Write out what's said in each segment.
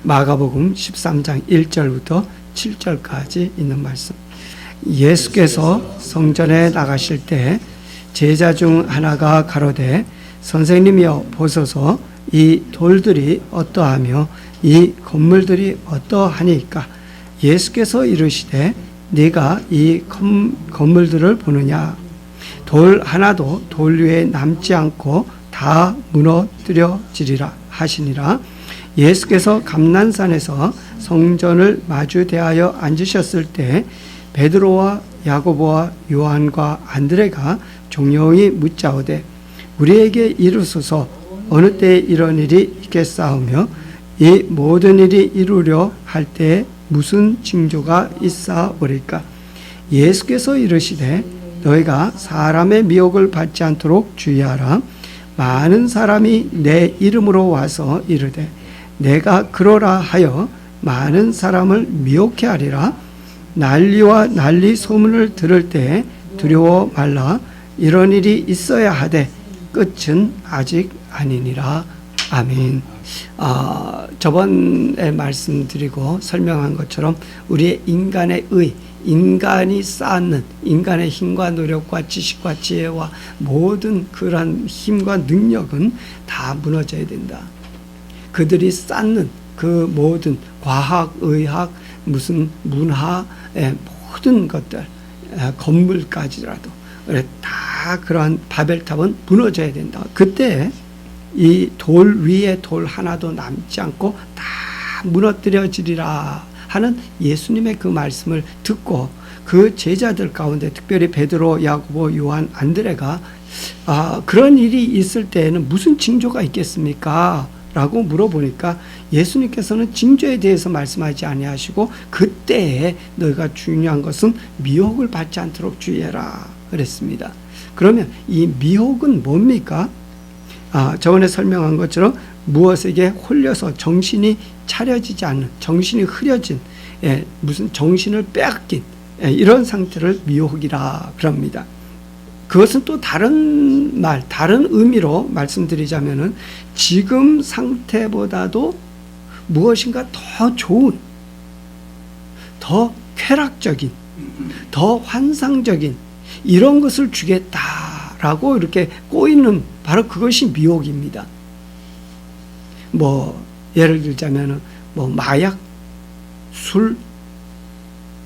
마가복음 13장 1절부터 7절까지 있는 말씀. 예수께서 성전에 나가실 때 제자 중 하나가 가로되 선생님이여 보소서 이 돌들이 어떠하며 이 건물들이 어떠하니까. 예수께서 이르시되 네가 이 건물들을 보느냐. 돌 하나도 돌 위에 남지 않고 다 무너뜨려지리라 하시니라. 예수께서 감난산에서 성전을 마주 대하여 앉으셨을 때 베드로와 야고보와 요한과 안드레가 종용이 묻자오되 우리에게 이르소서 어느 때에 이런 일이 있겠사오며 이 모든 일이 이루려 할 때에 무슨 징조가 있사오리까. 예수께서 이르시되 너희가 사람의 미혹을 받지 않도록 주의하라. 많은 사람이 내 이름으로 와서 이르되 내가 그러라 하여 많은 사람을 미혹해 하리라. 난리와 난리 소문을 들을 때 두려워 말라. 이런 일이 있어야 하되 끝은 아직 아니니라. 아멘. 저번에 말씀드리고 설명한 것처럼 우리의 인간의 인간이 쌓는 인간의 힘과 노력과 지식과 지혜와 모든 그러한 힘과 능력은 다 무너져야 된다. 그들이 쌓는 그 모든 과학, 의학, 무슨 문화, 모든 것들, 건물까지라도 다 그러한 바벨탑은 무너져야 된다. 그때 이 돌 위에 돌 하나도 남지 않고 다 무너뜨려지리라 하는 예수님의 그 말씀을 듣고 그 제자들 가운데 특별히 베드로, 야고보, 요한, 안드레가 그런 일이 있을 때에는 무슨 징조가 있겠습니까? 라고 물어보니까 예수님께서는 징조에 대해서 말씀하지 아니하시고 그때에 너희가 중요한 것은 미혹을 받지 않도록 주의해라 그랬습니다. 그러면 이 미혹은 뭡니까? 저번에 설명한 것처럼 무엇에게 홀려서 정신이 차려지지 않는, 정신이 흐려진, 무슨 정신을 빼앗긴 이런 상태를 미혹이라 그럽니다. 그것은 또 다른 말, 다른 의미로 말씀드리자면은 지금 상태보다도 무엇인가 더 좋은, 더 쾌락적인, 더 환상적인 이런 것을 주겠다라고 이렇게 꼬이는 바로 그것이 미혹입니다. 예를 들자면은 마약, 술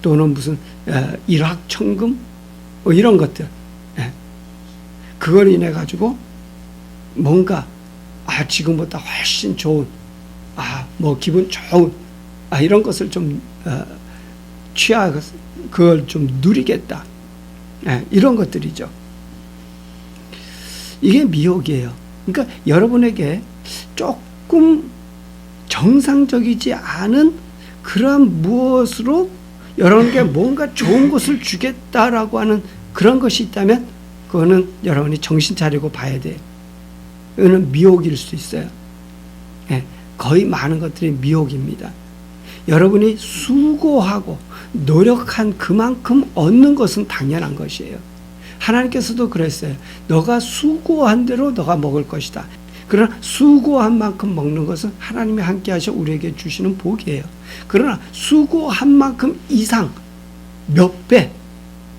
또는 무슨 일확천금 이런 것들. 그걸 인해 가지고 뭔가 지금보다 훨씬 좋은 기분 좋은 이런 것을 좀 취하고 그걸 좀 누리겠다. 이런 것들이죠. 이게 미혹이에요. 그러니까 여러분에게 조금 정상적이지 않은 그런 무엇으로 여러분에게 뭔가 좋은 것을 주겠다라고 하는 그런 것이 있다면 그거는 여러분이 정신 차리고 봐야 돼요. 이거는 미혹일 수 있어요. 거의 많은 것들이 미혹입니다. 여러분이 수고하고 노력한 그만큼 얻는 것은 당연한 것이에요. 하나님께서도 그랬어요. 너가 수고한 대로 너가 먹을 것이다. 그러나 수고한 만큼 먹는 것은 하나님이 함께 하셔 우리에게 주시는 복이에요. 그러나 수고한 만큼 이상 몇 배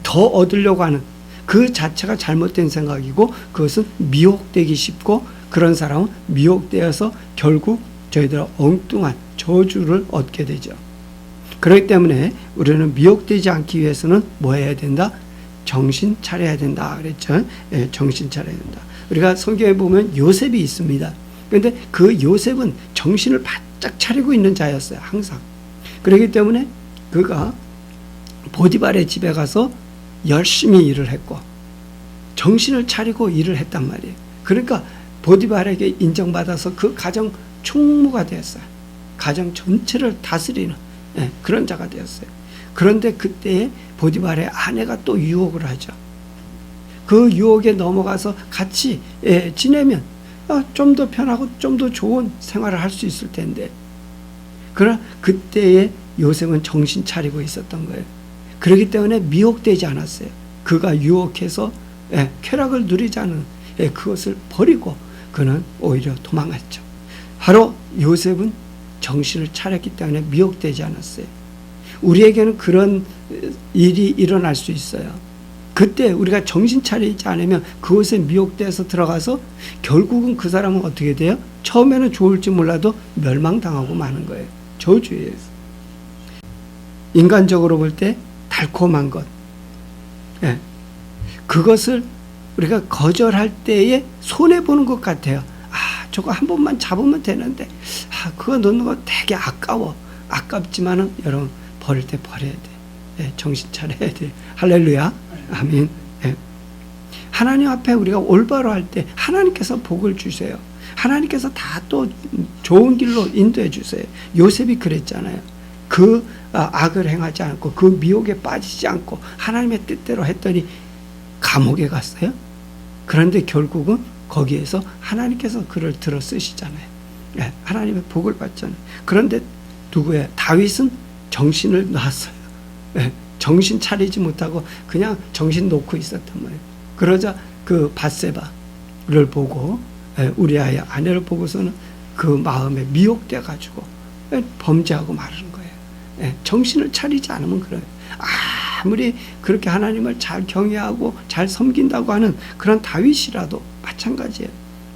더 얻으려고 하는 그 자체가 잘못된 생각이고 그것은 미혹되기 쉽고 그런 사람은 미혹되어서 결국 저희들 엉뚱한 저주를 얻게 되죠. 그렇기 때문에 우리는 미혹되지 않기 위해서는 뭐 해야 된다? 정신 차려야 된다 그랬죠. 정신 차려야 된다. 우리가 성경에 보면 요셉이 있습니다. 그런데 그 요셉은 정신을 바짝 차리고 있는 자였어요. 항상. 그렇기 때문에 그가 보디발의 집에 가서 열심히 일을 했고 정신을 차리고 일을 했단 말이에요. 그러니까 보디발에게 인정받아서 그 가정 총무가 되었어요. 가정 전체를 다스리는 그런 자가 되었어요. 그런데 그때에 보디발의 아내가 또 유혹을 하죠. 그 유혹에 넘어가서 같이 지내면 좀 더 편하고 좀 더 좋은 생활을 할 수 있을 텐데 그러나 그때에 요셉은 정신 차리고 있었던 거예요. 그렇기 때문에 미혹되지 않았어요. 그가 유혹해서 쾌락을 누리자는 그것을 버리고 그는 오히려 도망갔죠. 바로 요셉은 정신을 차렸기 때문에 미혹되지 않았어요. 우리에게는 그런 일이 일어날 수 있어요. 그때 우리가 정신 차리지 않으면 그곳에 미혹돼서 들어가서 결국은 그 사람은 어떻게 돼요? 처음에는 좋을지 몰라도 멸망당하고 마는 거예요. 저주예요. 인간적으로 볼 때 달콤한 것, 예. 그것을 우리가 거절할 때에 손해보는 것 같아요. 저거 한 번만 잡으면 되는데, 그거 넣는 거 되게 아까워. 아깝지만은 여러분, 버릴 때 버려야 돼. 예, 정신 차려야 돼. 할렐루야. 아멘. 예. 하나님 앞에 우리가 올바로 할 때 하나님께서 복을 주세요. 하나님께서 다 또 좋은 길로 인도해 주세요. 요셉이 그랬잖아요. 그 악을 행하지 않고 그 미혹에 빠지지 않고 하나님의 뜻대로 했더니 감옥에 갔어요. 그런데 결국은 거기에서 하나님께서 그를 들어 쓰시잖아요. 예, 하나님의 복을 받잖아요. 그런데 누구예요? 다윗은 정신을 놨어요. 예, 정신 차리지 못하고 그냥 정신 놓고 있었단 말이에요. 그러자 그 밧세바를 보고, 우리아의 아내를 보고서는 그 마음에 미혹돼 가지고 범죄하고 마르는 거예요. 예, 정신을 차리지 않으면 그래요. 아무리 그렇게 하나님을 잘 경외하고 잘 섬긴다고 하는 그런 다윗이라도 마찬가지예요.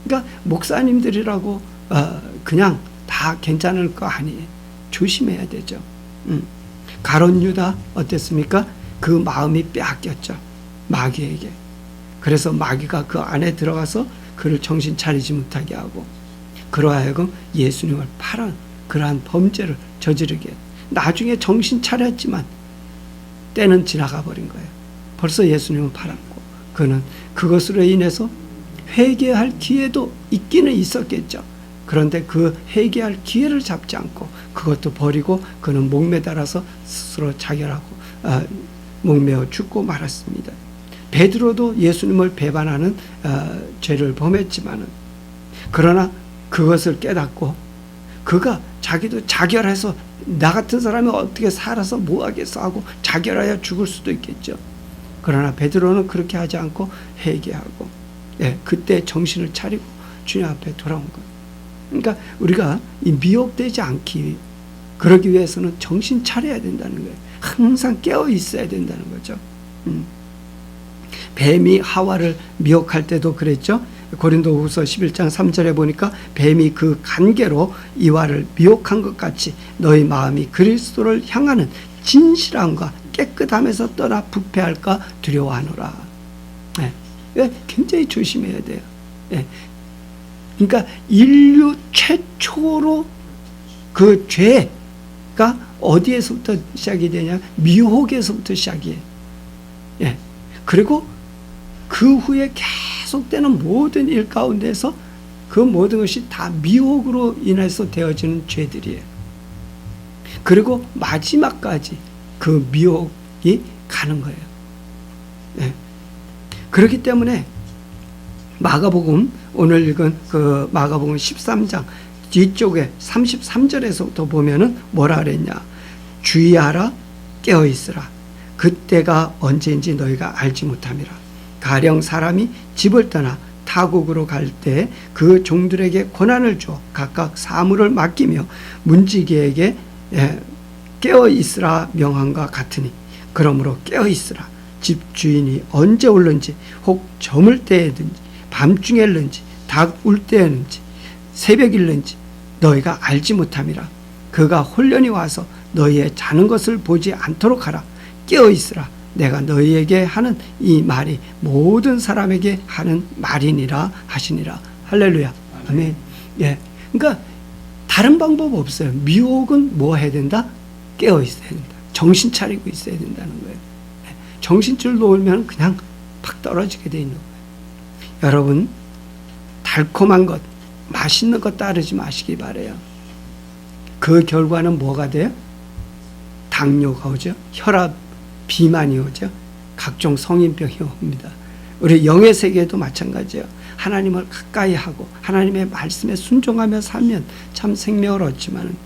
그러니까 목사님들이라고 그냥 다 괜찮을 거 아니에요. 조심해야 되죠. 가룟 유다 어땠습니까? 그 마음이 빼앗겼죠. 마귀에게. 그래서 마귀가 그 안에 들어가서 그를 정신 차리지 못하게 하고 그러하여금 예수님을 팔은 그러한 범죄를 저지르게 해요. 나중에 정신 차렸지만 때는 지나가 버린 거예요. 벌써 예수님은 팔았고 그는 그것으로 인해서 회개할 기회도 있기는 있었겠죠. 그런데 그 회개할 기회를 잡지 않고 그것도 버리고 그는 목매달아서 스스로 자결하고 목매어 죽고 말았습니다. 베드로도 예수님을 배반하는 죄를 범했지만은 그러나 그것을 깨닫고 그가 자기도 자결해서 나 같은 사람이 어떻게 살아서 뭐 하겠어 하고 자결하여 죽을 수도 있겠죠. 그러나 베드로는 그렇게 하지 않고 회개하고 그때 정신을 차리고 주님 앞에 돌아온 거예요. 그러니까 우리가 이 미혹되지 않기 그러기 위해서는 정신 차려야 된다는 거예요. 항상 깨어 있어야 된다는 거죠. 뱀이 하와를 미혹할 때도 그랬죠. 고린도후서 11장 3절에 보니까 뱀이 그 간계로 이와를 미혹한 것 같이 너희 마음이 그리스도를 향하는 진실함과 깨끗함에서 떠나 부패할까 두려워하노라. 굉장히 조심해야 돼요. 그러니까 인류 최초로 그 죄가 어디에서부터 시작이 되냐? 미혹에서부터 시작이에요. 그리고 그 후에 계속되는 모든 일 가운데서 그 모든 것이 다 미혹으로 인해서 되어지는 죄들이에요. 그리고 마지막까지 그 미혹이 가는 거예요. 그렇기 때문에 마가복음 오늘 읽은 그 마가복음 13장 뒤쪽에 33절에서부터 보면은 뭐라 그랬냐? 주의하라, 깨어 있으라. 그때가 언제인지 너희가 알지 못함이라. 가령 사람이 집을 떠나 타국으로 갈 때 그 종들에게 권한을 주어 각각 사물을 맡기며 문지기에게 깨어 있으라 명함과 같으니 그러므로 깨어 있으라. 집 주인이 언제 올는지 혹 저물 때에든지 밤중에든지 닭 울 때에든지 새벽일는지 너희가 알지 못함이라. 그가 홀련히 와서 너희의 자는 것을 보지 않도록 하라. 깨어 있으라. 내가 너희에게 하는 이 말이 모든 사람에게 하는 말이니라 하시니라. 할렐루야. 아멘. 그러니까 다른 방법 없어요. 미혹은 뭐 해야 된다? 깨어 있어야 된다. 정신 차리고 있어야 된다는 거예요. 정신줄 놓으면 그냥 팍 떨어지게 돼 있는 거예요. 여러분, 달콤한 것, 맛있는 것 따르지 마시기 바래요. 그 결과는 뭐가 돼요? 당뇨가 오죠. 혈압, 비만이 오죠. 각종 성인병이 옵니다. 우리 영의 세계도 마찬가지예요. 하나님을 가까이 하고 하나님의 말씀에 순종하며 살면 참 생명을 얻지만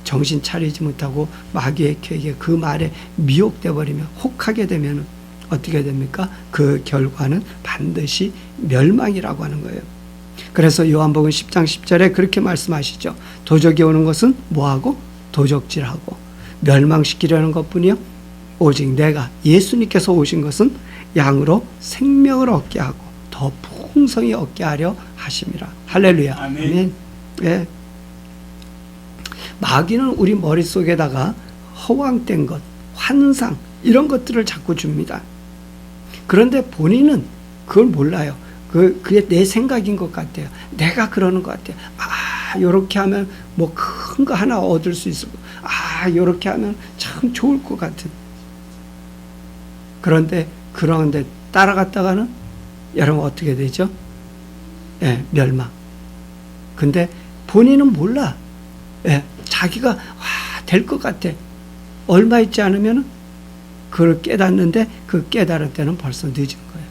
정신 차리지 못하고 마귀의 계획에 그 말에 미혹돼 버리면 혹하게 되면 어떻게 됩니까? 그 결과는 반드시 멸망이라고 하는 거예요. 그래서 요한복음 10장 10절에 그렇게 말씀하시죠. 도적이 오는 것은 뭐하고? 도적질하고 멸망시키려는 것뿐이요. 오직 내가 예수님께서 오신 것은 양으로 생명을 얻게 하고 더 풍성히 얻게 하려 하심이라. 할렐루야. 아멘. 예. 마귀는 우리 머릿속에다가 허황된 것, 환상 이런 것들을 자꾸 줍니다. 그런데 본인은 그걸 몰라요. 그게 내 생각인 것 같아요. 내가 그러는 것 같아요. 요렇게 하면 뭐 큰 거 하나 얻을 수 있을 거. 요렇게 하면 참 좋을 것 같은. 그런데 따라갔다가는 여러분 어떻게 되죠? 예, 멸망. 근데 본인은 몰라. 예, 자기가 될 것 같아. 얼마 있지 않으면 그걸 깨닫는데 그 깨달을 때는 벌써 늦은 거예요.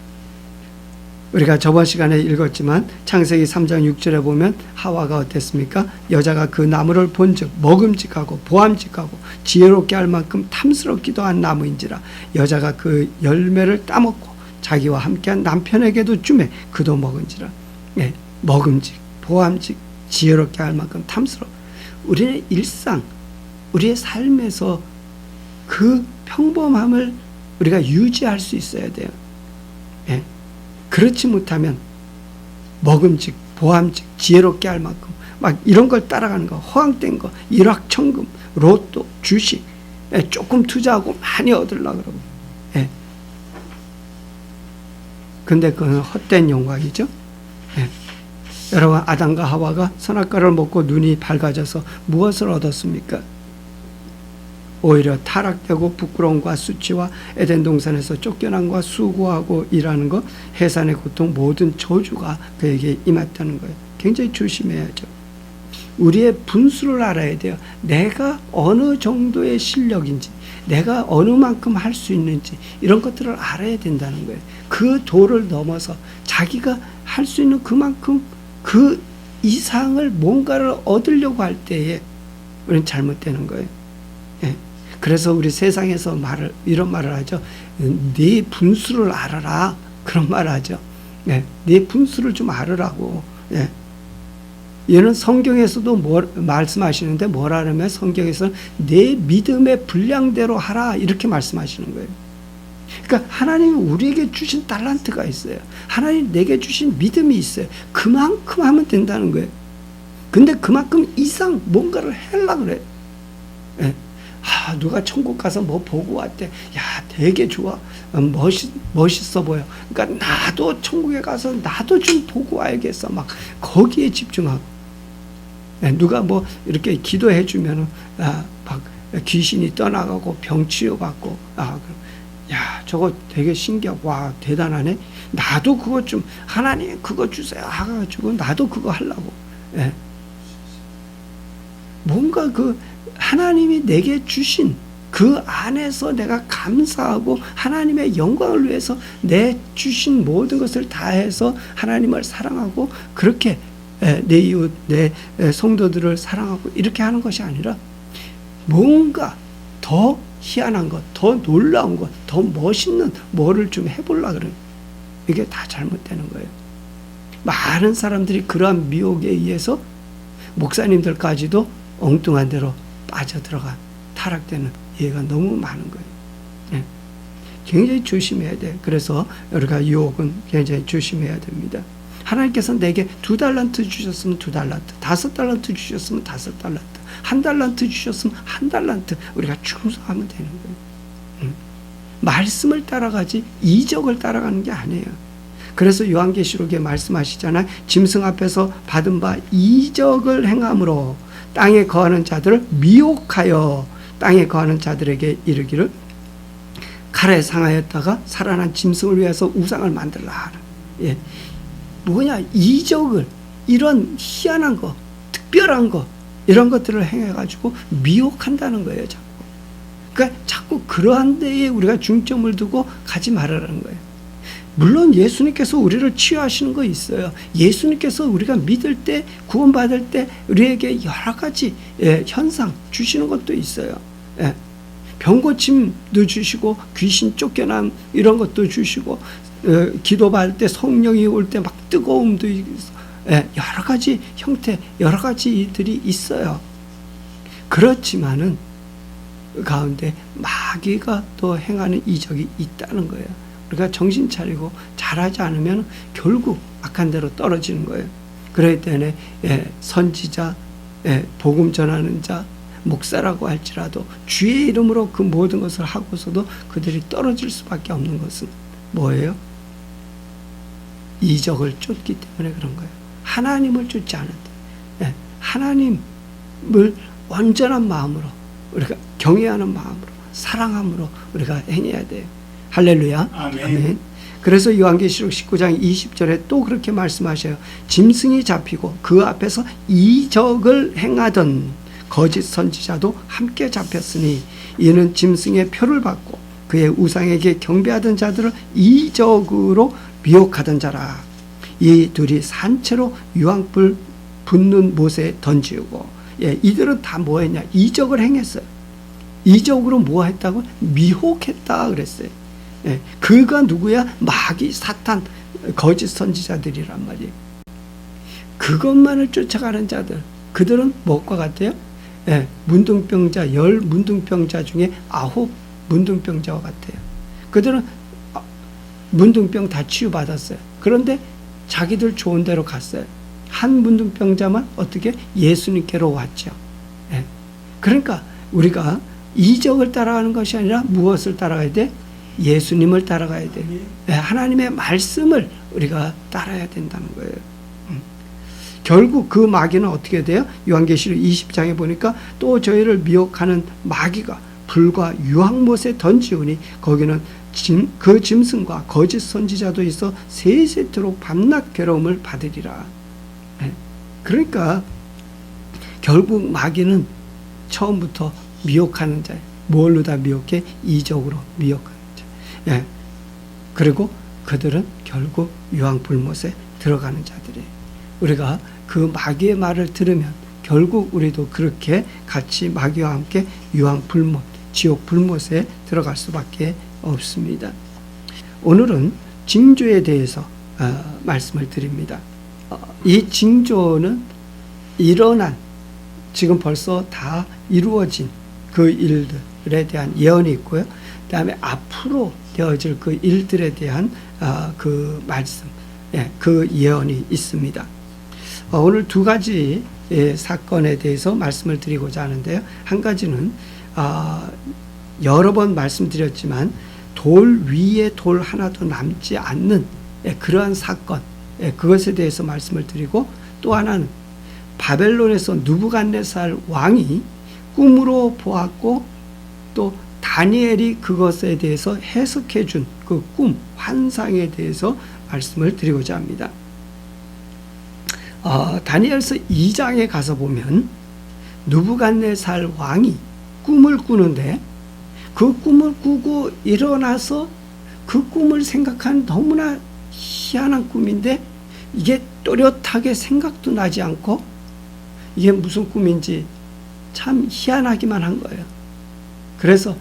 우리가 저번 시간에 읽었지만 창세기 3장 6절에 보면 하와가 어땠습니까? 여자가 그 나무를 본즉 먹음직하고 보암직하고 지혜롭게 할 만큼 탐스럽기도 한 나무인지라 여자가 그 열매를 따먹고 자기와 함께한 남편에게도 주매 그도 먹은지라. 예, 먹음직, 보암직, 지혜롭게 할 만큼 탐스러워. 우리의 일상, 우리의 삶에서 그 평범함을 우리가 유지할 수 있어야 돼요. 예. 그렇지 못하면 먹음직, 보암직, 지혜롭게 할 만큼 막 이런 걸 따라가는 거, 허황된 거, 일확천금, 로또, 주식, 예, 조금 투자하고 많이 얻으려고 그러고. 예. 근데 그건 헛된 영광이죠. 예. 여러분, 아담과 하와가 선악과를 먹고 눈이 밝아져서 무엇을 얻었습니까? 오히려 타락되고 부끄러움과 수치와 에덴 동산에서 쫓겨남과 수고하고 일하는 것, 해산의 고통, 모든 저주가 그에게 임했다는 거예요. 굉장히 조심해야죠. 우리의 분수를 알아야 돼요. 내가 어느 정도의 실력인지, 내가 어느 만큼 할 수 있는지 이런 것들을 알아야 된다는 거예요. 그 도를 넘어서 자기가 할 수 있는 그만큼 그 이상을 뭔가를 얻으려고 할 때에 우리는 잘못되는 거예요. 예. 그래서 우리 세상에서 이런 말을 하죠. 네 분수를 알아라. 그런 말을 하죠. 예. 네 분수를 좀 알으라고. 예. 얘는 성경에서도 말씀하시는데 뭐라 하면 성경에서는 내 믿음의 분량대로 하라. 이렇게 말씀하시는 거예요. 그러니까 하나님이 우리에게 주신 달란트가 있어요. 하나님 내게 주신 믿음이 있어요. 그만큼 하면 된다는 거예요. 근데 그만큼 이상 뭔가를 하려고 그래. 예. 누가 천국 가서 뭐 보고 왔대. 야, 되게 좋아. 멋있어 보여. 그러니까 나도 천국에 가서 나도 좀 보고 와야겠어. 막 거기에 집중하고. 예, 누가 뭐 이렇게 기도해 주면은 막 귀신이 떠나가고 병 치유받고 야, 저거 되게 신기하고, 와, 대단하네. 나도 그거 좀, 하나님 그거 주세요. 가지고 나도 그거 하려고. 예. 뭔가 하나님이 내게 주신 그 안에서 내가 감사하고 하나님의 영광을 위해서 내 주신 모든 것을 다해서 하나님을 사랑하고 그렇게 내 이웃, 내 성도들을 사랑하고 이렇게 하는 것이 아니라 뭔가 더 희한한 것, 더 놀라운 것, 더 멋있는 뭐를 좀 해보려고 그러는 이게 다 잘못되는 거예요. 많은 사람들이 그러한 미혹에 의해서 목사님들까지도 엉뚱한 대로 빠져들어가 타락되는 예가 너무 많은 거예요. 네. 굉장히 조심해야 돼. 그래서 우리가 유혹은 굉장히 조심해야 됩니다. 하나님께서 내게 2달란트 주셨으면 2달란트, 5달란트 주셨으면 5달란트, 1달란트 주셨으면 1달란트 우리가 충성하면 되는 거예요. 말씀을 따라가지 이적을 따라가는 게 아니에요. 그래서 요한계시록에 말씀하시잖아요. 짐승 앞에서 받은 바 이적을 행함으로 땅에 거하는 자들을 미혹하여 땅에 거하는 자들에게 이르기를 칼에 상하였다가 살아난 짐승을 위해서 우상을 만들라 하는. 예. 뭐냐, 이적을, 이런 희한한 거, 특별한 거, 이런 것들을 행해가지고 미혹한다는 거예요, 자꾸. 그러니까 자꾸 그러한 데에 우리가 중점을 두고 가지 말라는 거예요. 물론 예수님께서 우리를 치유하시는 거 있어요. 예수님께서 우리가 믿을 때, 구원받을 때 우리에게 여러 가지 현상 주시는 것도 있어요. 예. 병고침도 주시고 귀신 쫓겨남 이런 것도 주시고 기도받을 때 성령이 올 때 막 뜨거움도 있어. 여러 가지 형태, 여러 가지 일들이 있어요. 그렇지만은 그 가운데 마귀가 또 행하는 이적이 있다는 거예요. 우리가 정신 차리고 잘하지 않으면 결국 악한 대로 떨어지는 거예요. 그렇기 때문에 선지자, 복음 전하는 자, 목사라고 할지라도 주의 이름으로 그 모든 것을 하고서도 그들이 떨어질 수밖에 없는 것은 뭐예요? 이적을 쫓기 때문에 그런 거예요. 하나님을 쫓지 않는다. 하나님을 온전한 마음으로 우리가 경외하는 마음으로 사랑함으로 우리가 행해야 돼요. 할렐루야. 아멘. 그래서 요한계시록 19장 20절에 또 그렇게 말씀하셔요. 짐승이 잡히고 그 앞에서 이적을 행하던 거짓 선지자도 함께 잡혔으니 이는 짐승의 표를 받고 그의 우상에게 경배하던 자들을 이적으로 미혹하던 자라. 이 둘이 산채로 유황불 붙는 못에 던지고 이들은 다 뭐 했냐? 이적을 행했어요. 이적으로 뭐 했다고? 미혹했다 그랬어요. 그가 누구야? 마귀, 사탄, 거짓 선지자들이란 말이에요. 그것만을 쫓아가는 자들, 그들은 무엇과 같아요? 문둥병자, 10 문둥병자 중에 9 문둥병자와 같아요. 그들은 문둥병 다 치유받았어요. 그런데 자기들 좋은 데로 갔어요. 한 문둥병자만 어떻게? 예수님께로 왔죠. 그러니까 우리가 이적을 따라가는 것이 아니라 무엇을 따라가야 돼? 예수님을 따라가야 돼. 하나님의 말씀을 우리가 따라야 된다는 거예요. 결국 그 마귀는 어떻게 돼요? 요한계시록 20장에 보니까 또 저희를 미혹하는 마귀가 불과 유황못에 던지우니 거기는 그 짐승과 거짓 선지자도 있어 세세토록 밤낮 괴로움을 받으리라. 그러니까 결국 마귀는 처음부터 미혹하는 자예요. 뭘로 다 미혹해? 이적으로 미혹하는 자. 그리고 그들은 결국 유황불못에 들어가는 자들이에요. 우리가 그 마귀의 말을 들으면 결국 우리도 그렇게 같이 마귀와 함께 유황불못, 지옥 불못에 들어갈 수밖에 없습니다. 오늘은 징조에 대해서 말씀을 드립니다. 이 징조는 일어난, 지금 벌써 다 이루어진 그 일들에 대한 예언이 있고요. 그 다음에 앞으로 되어질 그 일들에 대한 그 말씀, 그 예언이 있습니다. 오늘 두 가지 사건에 대해서 말씀을 드리고자 하는데요. 한 가지는 여러 번 말씀드렸지만 돌 위에 돌 하나도 남지 않는 그러한 사건, 그것에 대해서 말씀을 드리고, 또 하나는 바벨론에서 느부갓네살 왕이 꿈으로 보았고 또 다니엘이 그것에 대해서 해석해 준 그 꿈, 환상에 대해서 말씀을 드리고자 합니다. 다니엘서 2장에 가서 보면 느부갓네살 왕이 꿈을 꾸는데 그 꿈을 꾸고 일어나서 그 꿈을 생각한 너무나 희한한 꿈인데 이게 또렷하게 생각도 나지 않고 이게 무슨 꿈인지 참 희한하기만 한 거예요. 그래서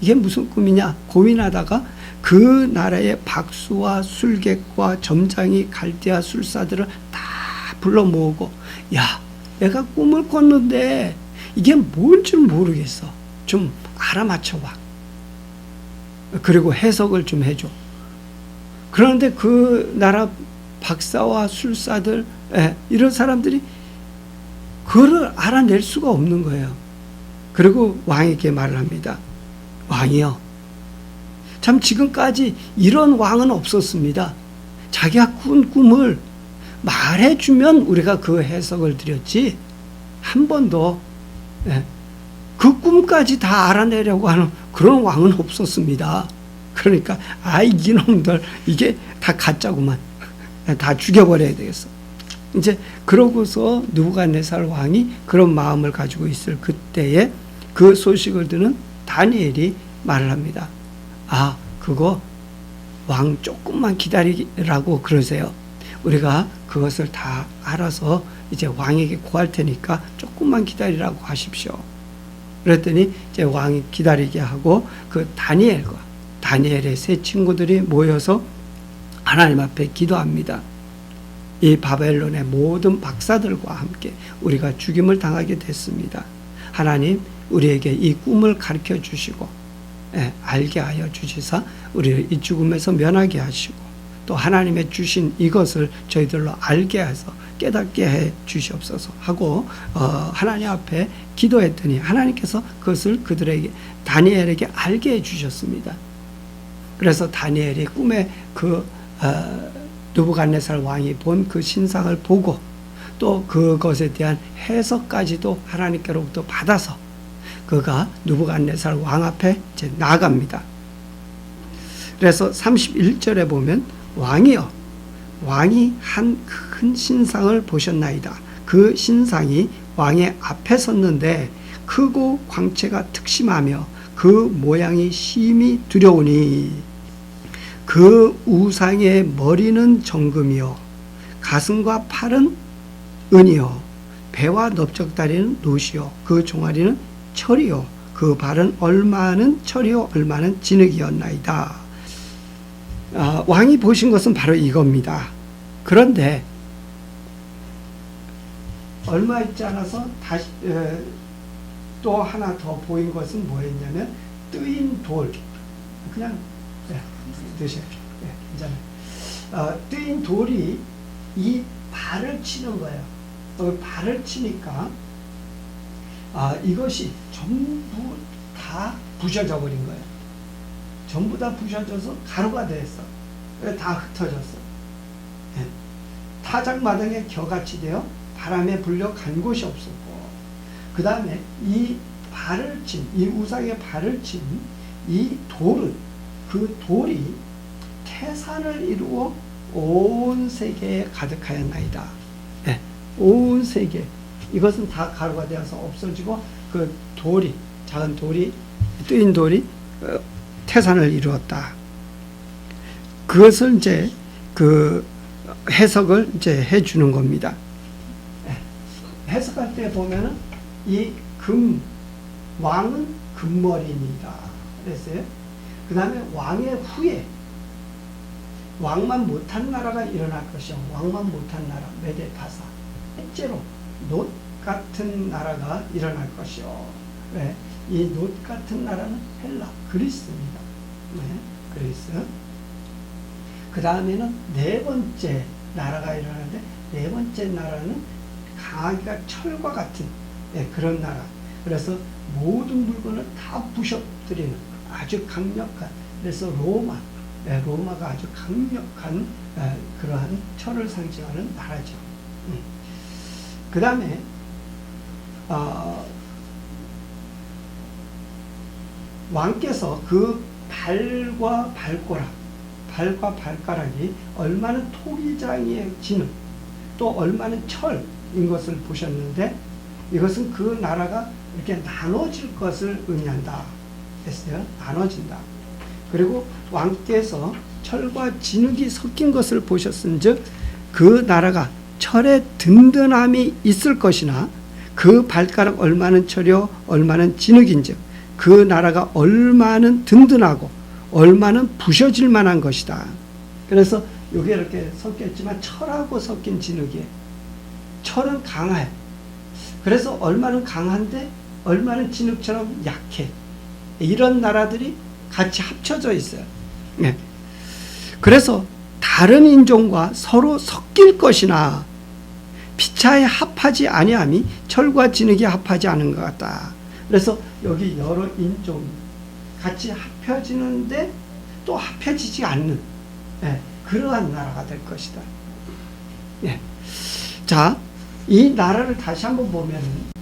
이게 무슨 꿈이냐 고민하다가 그 나라의 박수와 술객과 점장이 갈대아 술사들을 다 불러 모으고 내가 꿈을 꿨는데 이게 뭔지 모르겠어. 좀 알아맞혀봐. 그리고 해석을 좀 해줘. 그런데 그 나라 박사와 술사들 이런 사람들이 그걸 알아낼 수가 없는 거예요. 그리고 왕에게 말을 합니다. 왕이요, 참 지금까지 이런 왕은 없었습니다. 자기가 꾼 꿈을 말해주면 우리가 그 해석을 드렸지 한 번도 그 꿈까지 다 알아내려고 하는 그런 왕은 없었습니다. 그러니까 이놈들 이게 다 가짜구만. 다 죽여버려야 되겠어. 이제 그러고서 느부갓네살 왕이 그런 마음을 가지고 있을 그때에 그 소식을 듣는 다니엘이 말을 합니다. 그거 왕 조금만 기다리라고 그러세요. 우리가 그것을 다 알아서 이제 왕에게 고할 테니까 조금만 기다리라고 하십시오. 그랬더니 이제 왕이 기다리게 하고 그 다니엘의 세 친구들이 모여서 하나님 앞에 기도합니다. 이 바벨론의 모든 박사들과 함께 우리가 죽임을 당하게 됐습니다. 하나님 우리에게 이 꿈을 가르쳐 주시고 알게 하여 주시사 우리를 이 죽음에서 면하게 하시고 또 하나님의 주신 이것을 저희들로 알게 해서 깨닫게 해 주시옵소서 하고 하나님 앞에 기도했더니 하나님께서 그것을 그들에게 다니엘에게 알게 해 주셨습니다. 그래서 다니엘이 꿈에 느부갓네살 왕이 본 그 신상을 보고 또 그것에 대한 해석까지도 하나님께로부터 받아서 그가 느부갓네살 왕 앞에 이제 나갑니다. 그래서 31절에 보면 왕이 한 큰 신상을 보셨나이다. 그 신상이 왕의 앞에 섰는데 크고 광채가 특심하며 그 모양이 심히 두려우니 그 우상의 머리는 정금이요 가슴과 팔은 은이요 배와 넓적다리는 놋이요 그 종아리는 철이요 그 발은 얼마는 철이요 얼마는 진흙이었나이다. 왕이 보신 것은 바로 이겁니다. 그런데 얼마 있지 않아서 다시 또 하나 더 보인 것은 뭐였냐면 뜨인 돌. 그냥 드셔요. 괜찮아요. 뜨인 돌이 이 발을 치는 거예요. 발을 치니까 이것이 전부 다 부셔져 버린 거예요. 전부 다 부셔져서 가루가 됐어. 다 흩어졌어. 타작마당에 겨같이 되어 바람에 불려 간 곳이 없었고, 그 다음에 이 발을 친, 이 우상의 발을 친 이 돌은, 그 돌이 태산을 이루어 온 세계에 가득하였나이다. 네, 온 세계. 이것은 다 가루가 되어서 없어지고, 그 돌이, 작은 돌이, 뜨인 돌이 태산을 이루었다. 그것을 이제 그 해석을 이제 해주는 겁니다. 해석할 때 보면은 이 왕은 금머리입니다. 그랬어요. 그 다음에 왕의 후에 왕만 못한 나라가 일어날 것이요. 왕만 못한 나라, 메데파사. 실제로 놋 같은 나라가 일어날 것이요. 왜? 이 놋 같은 나라는 헬라, 그리스입니다. 네, 그리스. 그 다음에는 네 번째 나라가 일어나는데, 네 번째 나라는 강하기가 철과 같은 그런 나라. 그래서 모든 물건을 다 부셔뜨리는 아주 강력한, 그래서 로마가 아주 강력한 그러한 철을 상징하는 나라죠. 그 다음에 왕께서 그 발과 발가락이 얼마나 토기장의 진흙, 또 얼마나 철인 것을 보셨는데, 이것은 그 나라가 이렇게 나눠질 것을 의미한다 했어요. 나눠진다. 그리고 왕께서 철과 진흙이 섞인 것을 보셨은즉 그 나라가 철의 든든함이 있을 것이나 그 발가락 얼마는 철이요 얼마는 진흙인즉 그 나라가 얼마는 든든하고 얼마는 부셔질 만한 것이다. 그래서 여기 이렇게 섞였지만 철하고 섞인 진흙이에요. 철은 강해. 그래서 얼마는 강한데 얼마는 진흙처럼 약해. 이런 나라들이 같이 합쳐져 있어요. 네. 그래서 다른 인종과 서로 섞일 것이나 피차에 합하지 아니함이 철과 진흙이 합하지 않은 것 같다. 그래서 여기 여러 인종이 같이 합혀지는데 또 합혀지지 않는 그러한 나라가 될 것이다. 자, 이 나라를 다시 한번 보면은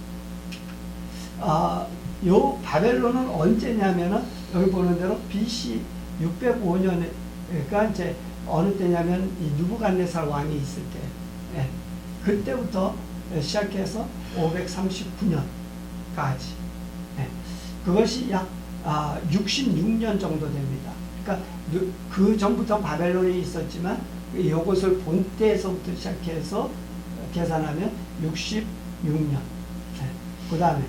요 바벨론은 언제냐면은 여기 보는 대로 BC 605년에 그러니까 이제 어느 때냐면 이 느부갓네살 왕이 있을 때 그때부터 시작해서 539년까지 그것이 약 66년 정도 됩니다. 그러니까 그 전부터 바벨론이 있었지만 이것을 본 때에서부터 시작해서 계산하면 66년. 그 다음에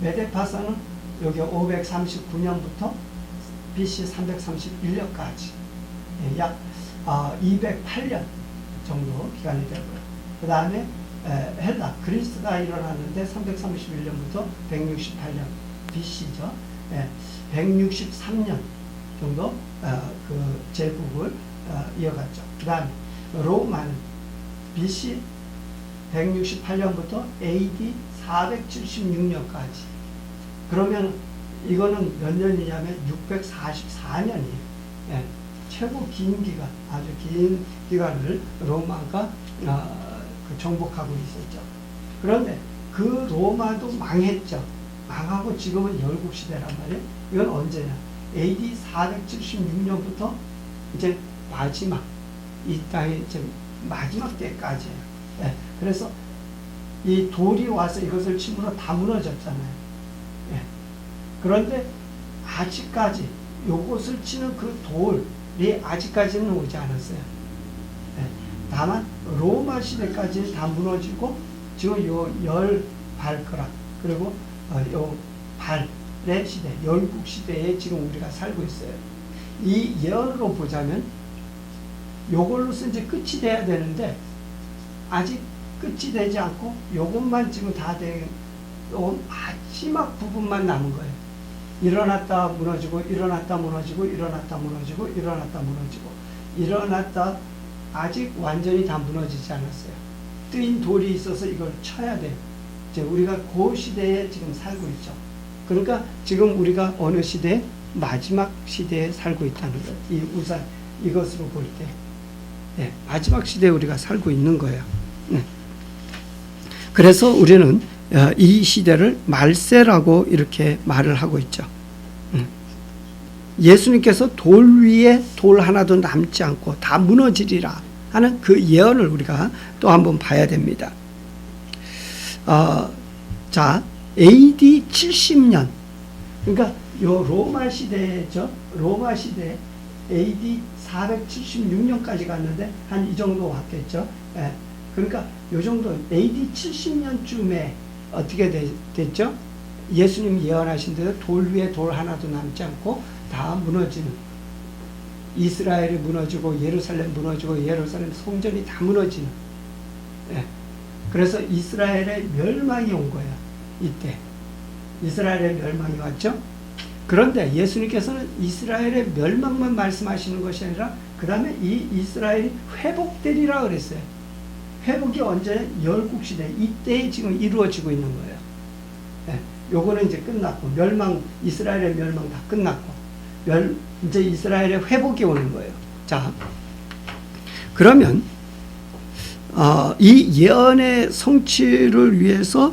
메데파사는 여기 539년부터 BC 331년까지 약 208년 정도 기간이 되고요. 그 다음에 헬라, 그리스가 일어났는데 331년부터 168년 BC죠. 163년 정도 그 제국을 이어갔죠. 그 다음에 로마는 BC 168년부터 AD 476년까지. 그러면 이거는 몇 년이냐면 644년이에요. 최고 긴 기간, 아주 긴 기간을 로마가 정복하고 있었죠. 그런데 그 로마도 망했죠. 망하고 지금은 열국시대란 말이에요. 이건 언제냐? AD 476년부터 이제 마지막, 이 땅의 이제 마지막 때까지예요. 그래서 이 돌이 와서 이것을 침으로 다 무너졌잖아요. 그런데 아직까지 요것을 치는 그 돌이 아직까지는 오지 않았어요. 다만 로마 시대까지 다 무너지고 지금 요 열 발가락 그리고 요 발의 시대, 열국 시대에 지금 우리가 살고 있어요. 이 예언으로 보자면 요걸로서 이제 끝이 돼야 되는데 아직 끝이 되지 않고 요것만 지금 다 된 요 마지막 부분만 남은 거예요. 일어났다 무너지고 일어났다 무너지고 일어났다 무너지고 일어났다 무너지고 일어났다 아직 완전히 다 무너지지 않았어요. 뜨인 돌이 있어서 이걸 쳐야 돼요. 이제 우리가 그 시대에 지금 살고 있죠. 그러니까 지금 우리가 어느 시대? 마지막 시대에 살고 있다는 거예요. 이 우산 이것으로 볼 때 마지막 시대에 우리가 살고 있는 거예요. 그래서 우리는 이 시대를 말세라고 이렇게 말을 하고 있죠. 예수님께서 돌 위에 돌 하나도 남지 않고 다 무너지리라 하는 그 예언을 우리가 또 한번 봐야 됩니다. 자, AD 70년, 그러니까 요 로마 시대죠. 로마 시대 AD 476년까지 갔는데 한 이 정도 왔겠죠. 그러니까 요 정도 AD 70년쯤에 어떻게 됐죠? 예수님이 예언하신 대로 돌 위에 돌 하나도 남지 않고 다 무너지는, 이스라엘이 무너지고 예루살렘 무너지고 예루살렘 성전이 다 무너지는. 그래서 이스라엘의 멸망이 온 거예요. 이때 이스라엘의 멸망이 왔죠. 그런데 예수님께서는 이스라엘의 멸망만 말씀하시는 것이 아니라 그 다음에 이 이스라엘이 회복되리라 그랬어요. 회복이 언제? 열국시대 이때에 지금 이루어지고 있는 거예요. 요거는 이제 끝났고, 멸망, 이스라엘의 멸망 다 끝났고, 이제 이스라엘의 회복이 오는 거예요. 자, 그러면 이 예언의 성취를 위해서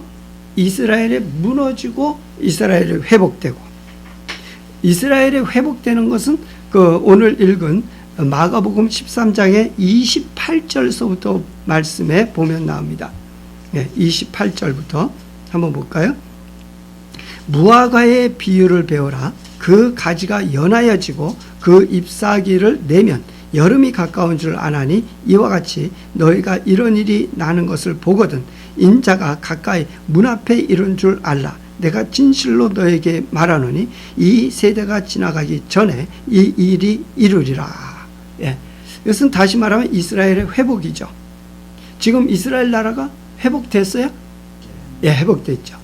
이스라엘이 무너지고 이스라엘이 회복되고, 이스라엘이 회복되는 것은 그 오늘 읽은 마가복음 13장의 28절서부터 말씀에 보면 나옵니다. 28절부터 한번 볼까요? 무화과의 비유를 배워라. 그 가지가 연하여지고 그 잎사귀를 내면 여름이 가까운 줄 아나니 이와 같이 너희가 이런 일이 나는 것을 보거든 인자가 가까이 문 앞에 이른 줄 알라. 내가 진실로 너에게 말하노니 이 세대가 지나가기 전에 이 일이 이루리라. 이것은 다시 말하면 이스라엘의 회복이죠. 지금 이스라엘 나라가 회복됐어요? 회복됐죠.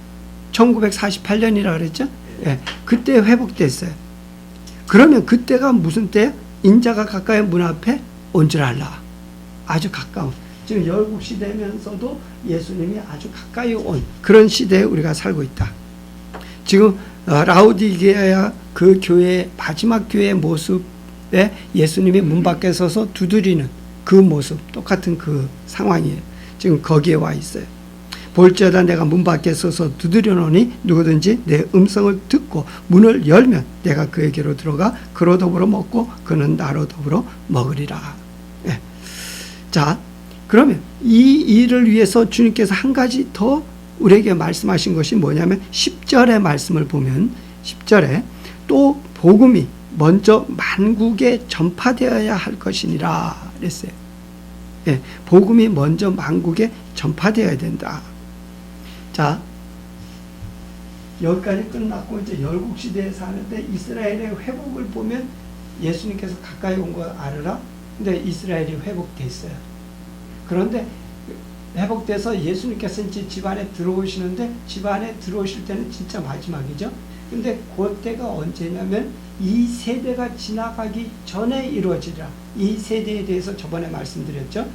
1948년이라 그랬죠? 그때 회복됐어요. 그러면 그때가 무슨 때예요? 인자가 가까이 문 앞에 온 줄 알라. 아주 가까운. 지금 열국 시대면서도 예수님이 아주 가까이 온 그런 시대에 우리가 살고 있다. 지금 라오디게아 그 교회의 마지막 교회의 모습에 예수님이 문 밖에 서서 두드리는 그 모습, 똑같은 그 상황이에요. 지금 거기에 와 있어요. 볼지어다 내가 문 밖에 서서 두드려노니 누구든지 내 음성을 듣고 문을 열면 내가 그에게로 들어가 그로 더불어 먹고 그는 나로 더불어 먹으리라. 자, 그러면 이 일을 위해서 주님께서 한 가지 더 우리에게 말씀하신 것이 뭐냐면 10절의 말씀을 보면 10절에 또 복음이 먼저 만국에 전파되어야 할 것이니라 그랬어요. 복음이 먼저 만국에 전파되어야 된다. 자, 여기까지 끝났고 이제 열국시대에 사는데 이스라엘의 회복을 보면 예수님께서 가까이 온 거 알아라? 근데 이스라엘이 회복됐어요. 그런데 회복돼서 예수님께서 이제 집안에 들어오시는데 집안에 들어오실 때는 진짜 마지막이죠. 근데 그때가 언제냐면 이 세대가 지나가기 전에 이루어지리라. 이 세대에 대해서 저번에 말씀드렸죠.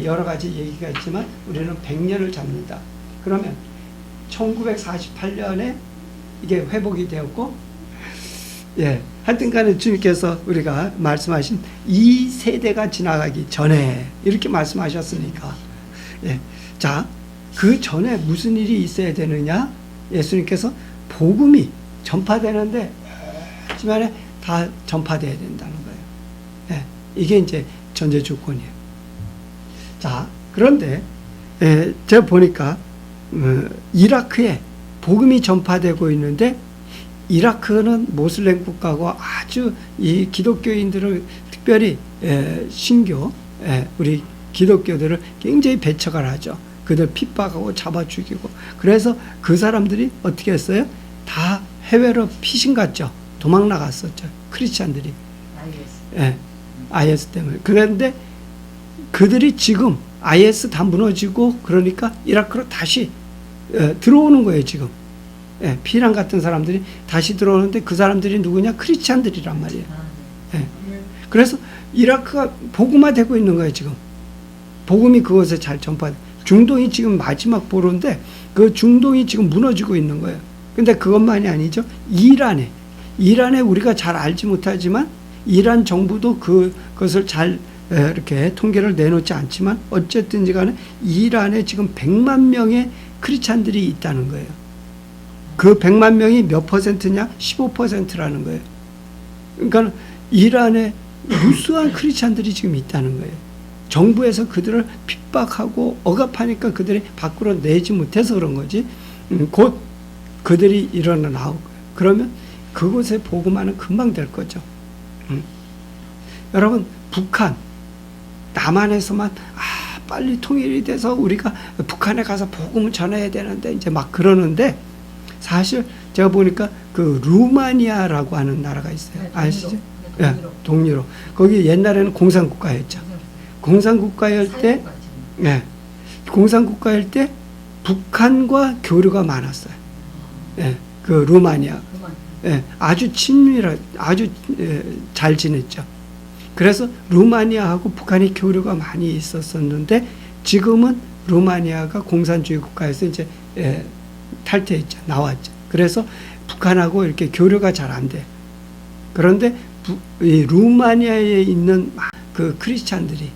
여러 가지 얘기가 있지만 우리는 100년을 잡는다. 그러면 1948년에 이게 회복이 되었고, 하여튼 간에 주님께서 우리가 말씀하신 이 세대가 지나가기 전에 이렇게 말씀하셨으니까, 자, 그 전에 무슨 일이 있어야 되느냐? 예수님께서 복음이 전파되는데 집안에 다 전파돼야 된다는 거예요. 이게 이제 전제 조건이에요. 자, 그런데 제가 보니까 이라크에 복음이 전파되고 있는데, 이라크는 모슬렘 국가고 아주 이 기독교인들을 특별히 신교 우리 기독교들을 굉장히 배척을 하죠. 그들 핍박하고 잡아 죽이고. 그래서 그 사람들이 어떻게 했어요? 다 해외로 피신 갔죠. 도망 나갔었죠. 크리스찬들이. IS 때문에. 그런데 그들이 지금 IS 다 무너지고 그러니까 이라크로 다시 들어오는 거예요, 지금. 피란 같은 사람들이 다시 들어오는데 그 사람들이 누구냐? 크리스찬들이란 말이에요. 그래서 이라크가 복음화되고 있는 거예요, 지금. 복음이 그곳에 잘 전파. 중동이 지금 마지막 보루인데 그 중동이 지금 무너지고 있는 거예요. 근데 그것만이 아니죠. 이란에 우리가 잘 알지 못하지만 이란 정부도 그것을 잘 이렇게 통계를 내놓지 않지만 어쨌든지 간에 이란에 지금 100만 명의 크리스찬들이 있다는 거예요. 그 100만 명이 몇 퍼센트냐? 15%라는 거예요. 그러니까 이란에 무수한 크리스찬들이 지금 있다는 거예요. 정부에서 그들을 핍박하고 억압하니까 그들이 밖으로 내지 못해서 그런 거지. 곧 그들이 일어나 나올 거예요. 그러면 그곳에 복음화는 금방 될 거죠. 여러분, 북한 남한에서만 빨리 통일이 돼서 우리가 북한에 가서 복음을 전해야 되는데 이제 막 그러는데, 사실 제가 보니까 그 루마니아라고 하는 나라가 있어요. 아시죠? 동유럽. 거기 옛날에는 공산국가였죠. 공산국가일 때 북한과 교류가 많았어요. 그 루마니아. 아주 아주 잘 지냈죠. 그래서 루마니아하고 북한이 교류가 많이 있었었는데, 지금은 루마니아가 공산주의 국가에서 이제 탈퇴했죠. 나왔죠. 그래서 북한하고 이렇게 교류가 잘 안 돼. 그런데 이 루마니아에 있는 그 크리스찬들이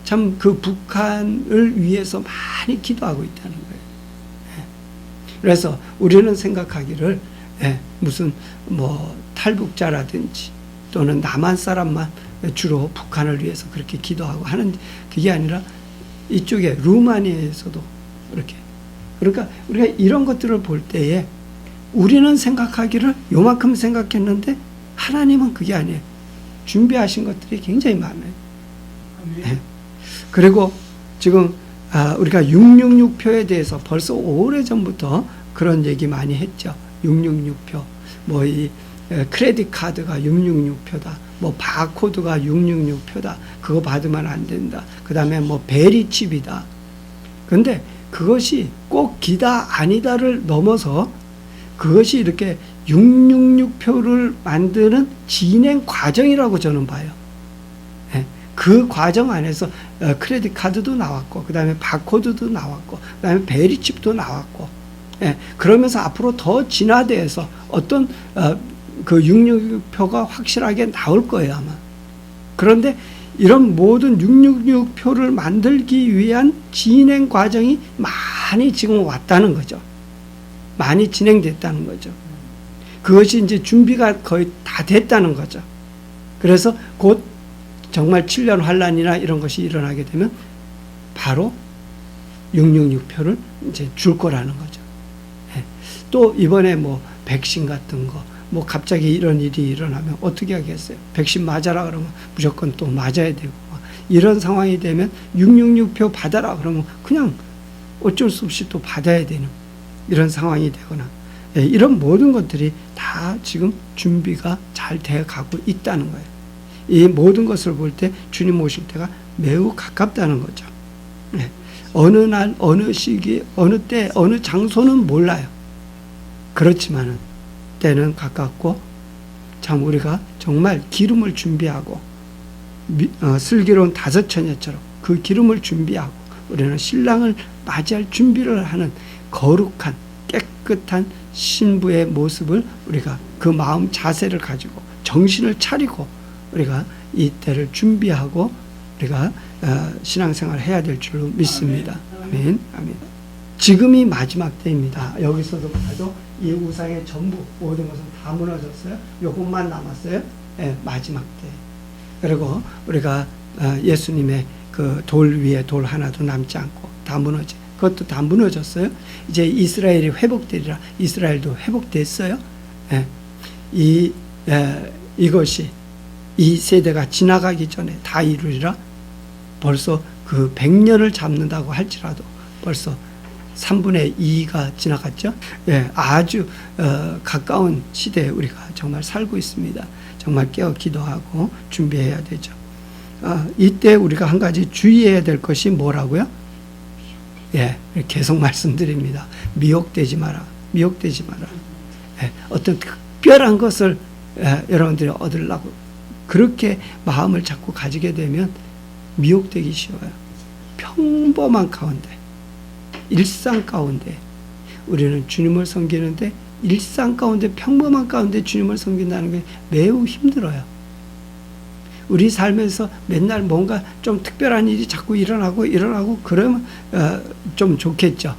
참 그 북한을 위해서 많이 기도하고 있다는 거예요. 그래서 우리는 생각하기를 무슨 뭐 탈북자라든지 또는 남한 사람만 주로 북한을 위해서 그렇게 기도하고 하는, 그게 아니라 이쪽에 루마니아에서도 그렇게. 그러니까 우리가 이런 것들을 볼 때에 우리는 생각하기를 요만큼 생각했는데 하나님은 그게 아니에요. 준비하신 것들이 굉장히 많아요. 그리고 지금 우리가 666표에 대해서 벌써 오래전부터 그런 얘기 많이 했죠. 666표. 뭐 이 크레딧 카드가 666표다. 뭐 바코드가 666표다. 그거 받으면 안 된다. 그 다음에 뭐 베리칩이다. 근데 그것이 꼭 기다 아니다를 넘어서 그것이 이렇게 666표를 만드는 진행 과정이라고 저는 봐요. 그 과정 안에서 크레딧 카드도 나왔고, 그 다음에 바코드도 나왔고, 그 다음에 베리칩도 나왔고, 그러면서 앞으로 더 진화돼서 어떤 그 666표가 확실하게 나올 거예요, 아마. 그런데 이런 모든 666표를 만들기 위한 진행 과정이 많이 지금 왔다는 거죠. 많이 진행됐다는 거죠. 그것이 이제 준비가 거의 다 됐다는 거죠. 그래서 곧 정말 7년 환란이나 이런 것이 일어나게 되면 바로 666표를 이제 줄 거라는 거죠. 또 이번에 뭐 백신 같은 거, 뭐 갑자기 이런 일이 일어나면 어떻게 하겠어요? 백신 맞아라 그러면 무조건 또 맞아야 되고, 이런 상황이 되면 666표 받아라 그러면 그냥 어쩔 수 없이 또 받아야 되는 이런 상황이 되거나, 이런 모든 것들이 다 지금 준비가 잘 돼 가고 있다는 거예요. 이 모든 것을 볼 때 주님 오실 때가 매우 가깝다는 거죠. 어느 날, 어느 시기, 어느 때, 어느 장소는 몰라요. 그렇지만은 때는 가깝고 참 우리가 정말 기름을 준비하고 슬기로운 다섯 처녀처럼 그 기름을 준비하고 우리는 신랑을 맞이할 준비를 하는 거룩한 깨끗한 신부의 모습을 우리가 그 마음 자세를 가지고 정신을 차리고 우리가 이 때를 준비하고 우리가 신앙생활을 해야 될 줄로 믿습니다. 아멘. 아멘. 지금이 마지막 때입니다. 여기서도 봐도 이 우상의 전부 모든 것은 다 무너졌어요. 요것만 남았어요. 마지막 때. 그리고 우리가 예수님의 그 돌 위에 돌 하나도 남지 않고 다 무너지. 그것도 다 무너졌어요. 이제 이스라엘이 회복되리라. 이스라엘도 회복됐어요. 이것이 이 세대가 지나가기 전에 다 이루리라. 벌써 그 100년을 잡는다고 할지라도 벌써 3분의 2가 지나갔죠. 아주 가까운 시대에 우리가 정말 살고 있습니다. 정말 깨어 기도하고 준비해야 되죠. 이때 우리가 한 가지 주의해야 될 것이 뭐라고요? 계속 말씀드립니다. 미혹되지 마라. 미혹되지 마라. 어떤 특별한 것을 여러분들이 얻으려고 그렇게 마음을 자꾸 가지게 되면 미혹되기 쉬워요. 평범한 가운데, 일상 가운데 우리는 주님을 섬기는데 일상 가운데 평범한 가운데 주님을 섬긴다는 게 매우 힘들어요. 우리 삶에서 맨날 뭔가 좀 특별한 일이 자꾸 일어나고 그러면 좀 좋겠죠.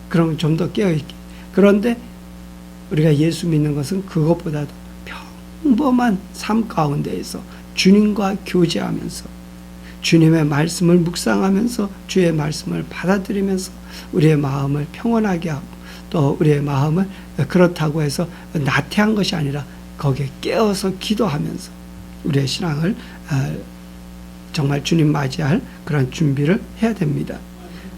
그러면 좀 더 깨어있게. 그런데 우리가 예수 믿는 것은 그것보다도 평범한 삶 가운데에서 주님과 교제하면서 주님의 말씀을 묵상하면서 주의 말씀을 받아들이면서 우리의 마음을 평온하게 하고 또 우리의 마음을 그렇다고 해서 나태한 것이 아니라 거기에 깨어서 기도하면서 우리의 신앙을 정말 주님 맞이할 그런 준비를 해야 됩니다.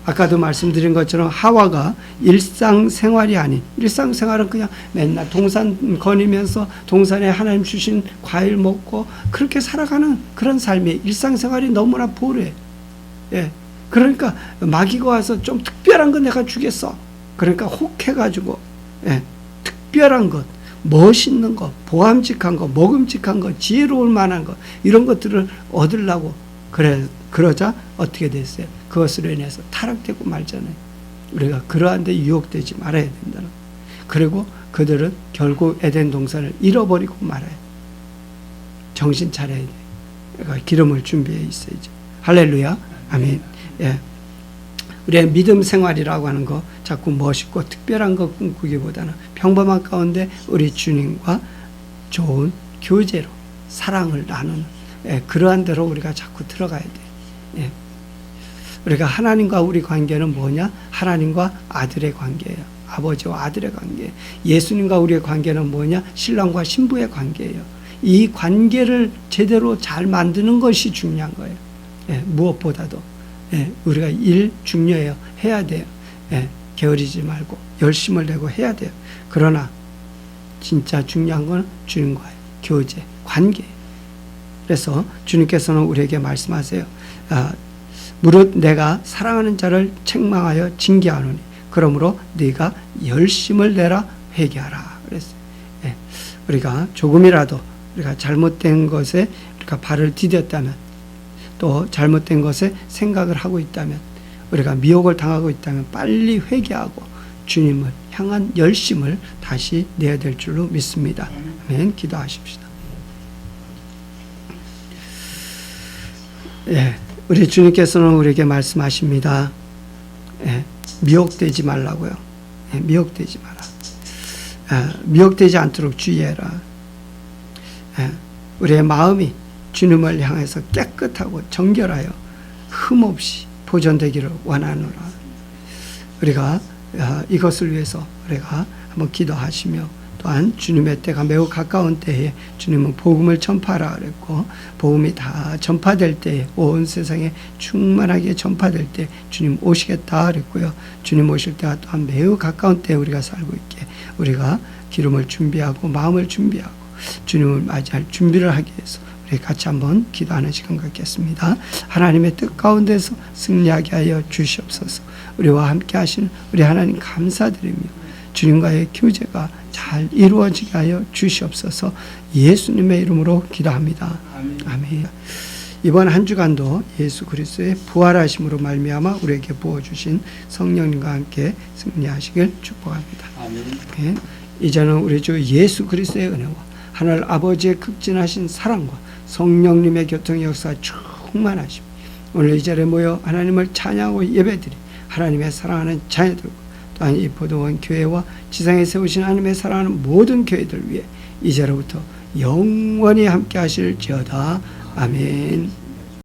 아까도 말씀드린 것처럼 하와가 일상생활이 아닌, 일상생활은 그냥 맨날 동산 거니면서 동산에 하나님 주신 과일 먹고 그렇게 살아가는 그런 삶이 일상생활이 너무나 보루해. 그러니까 마귀가 와서 좀 특별한 거 내가 주겠어. 그러니까 혹해가지고 특별한 것, 멋있는 것, 보암직한 것, 먹음직한 것, 지혜로울 만한 것 이런 것들을 얻으려고 그러자 어떻게 됐어요? 그것으로 인해서 타락되고 말잖아요. 우리가 그러한 데 유혹되지 말아야 된다는. 그리고 그들은 결국 에덴 동산을 잃어버리고 말아요. 정신 차려야 돼. 그러니까 기름을 준비해 있어야죠. 할렐루야. 아멘. 우리의 믿음 생활이라고 하는 거 자꾸 멋있고 특별한 거 꿈꾸기보다는 평범한 가운데 우리 주님과 좋은 교제로 사랑을 나누는 그러한 대로 우리가 자꾸 들어가야 돼. 우리가 하나님과 우리 관계는 뭐냐? 하나님과 아들의 관계예요. 아버지와 아들의 관계. 예수님과 우리의 관계는 뭐냐? 신랑과 신부의 관계예요. 이 관계를 제대로 잘 만드는 것이 중요한 거예요. 무엇보다도 우리가 일 중요해요. 해야 돼요. 게으르지 말고 열심을 내고 해야 돼요. 그러나 진짜 중요한 건 주님과의 교제, 관계예요. 그래서 주님께서는 우리에게 말씀하세요. 무릇 내가 사랑하는 자를 책망하여 징계하노니 그러므로 네가 열심을 내라 회개하라. 그랬어요. 우리가 조금이라도 우리가 잘못된 것에 우리가 발을 디뎠다면 또 잘못된 것에 생각을 하고 있다면 우리가 미혹을 당하고 있다면 빨리 회개하고 주님을 향한 열심을 다시 내야 될 줄로 믿습니다. 아멘. 기도하십시다. 우리 주님께서는 우리에게 말씀하십니다. 미혹되지 말라고요. 미혹되지 마라. 미혹되지 않도록 주의해라. 우리의 마음이 주님을 향해서 깨끗하고 정결하여 흠없이 보존되기를 원하노라. 우리가 이것을 위해서 우리가 한번 기도하시며 또한 주님의 때가 매우 가까운 때에 주님은 복음을 전파하라 그랬고 복음이 다 전파될 때에 온 세상에 충만하게 전파될 때 주님 오시겠다 그랬고요. 주님 오실 때가 또한 매우 가까운 때에 우리가 살고 있게 우리가 기름을 준비하고 마음을 준비하고 주님을 맞이할 준비를 하기 위해서 우리 같이 한번 기도하는 시간 갖겠습니다. 하나님의 뜻 가운데서 승리하게 하여 주시옵소서. 우리와 함께 하시는 우리 하나님 감사드리며 주님과의 교제가 잘 이루어지게 하여 주시옵소서. 예수님의 이름으로 기도합니다. 아멘. 이번 한 주간도 예수 그리스도의 부활하심으로 말미암아 우리에게 부어주신 성령님과 함께 승리하시길 축복합니다. 아멘. 이제는 우리 주 예수 그리스도의 은혜와 하늘 아버지의 극진하신 사랑과 성령님의 교통 역사 충만하심, 오늘 이 자리에 모여 하나님을 찬양하고 예배드리 하나님의 사랑하는 자녀들과 또한 이 포도원 교회와 지상에 세우신 하나님의 사랑하는 모든 교회들 위해 이제로부터 영원히 함께 하실지어다. 아멘.